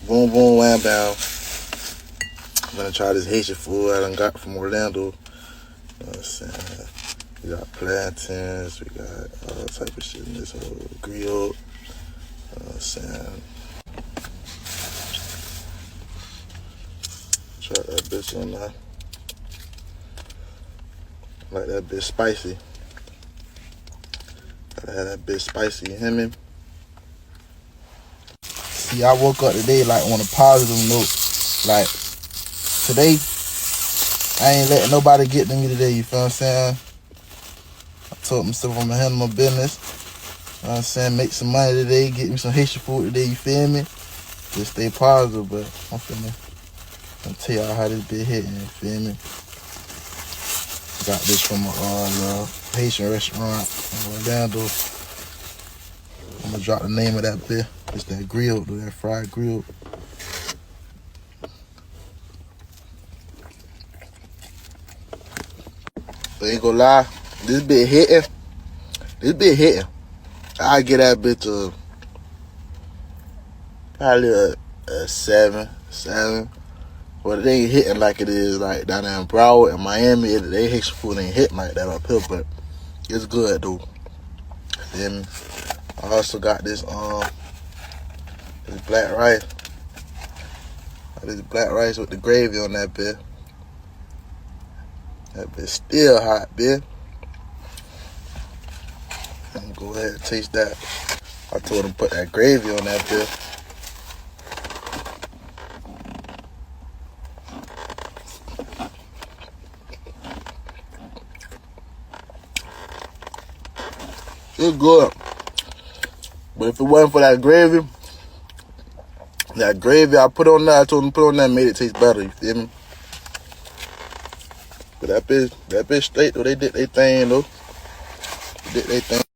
Boom, boom, wham, bam. I'm gonna try this Haitian food I done got from Orlando. You know what I'm saying? We got plantains, we got all type of shit in this whole grill. You know what I'm saying? Try that bitch on there. Like that bitch spicy. Gotta have that bitch spicy, you hear me? See, I woke up today like on a positive note. Like, today, I ain't letting nobody get to me today, you feel what I'm saying? I told myself I'm gonna handle my business. You know what I'm saying? Make some money today, get me some Haitian food today, you feel me? Just stay positive, but I'm finna tell y'all how this bitch hitting, you feel me? Got this from a Haitian restaurant in Orlando. I'm gonna drop the name of that bitch. It's that grilled, that fried grilled. But ain't gonna lie, this bitch hitting. This bitch hitting. I get that bitch probably a 7. But it ain't hitting like it is like down there in Broward and Miami. They Haitian food ain't hitting like that up here, but it's good though. Then I also got this black rice. This black rice with the gravy on that bitch. That bitch still hot, bitch. I'm gonna go ahead and taste that. I told him put that gravy on that bitch. It's good. But if it wasn't for that gravy I put on that, I told him to put on that, made it taste better, you feel me? But that bitch straight though, they did their thing though. They did their thing.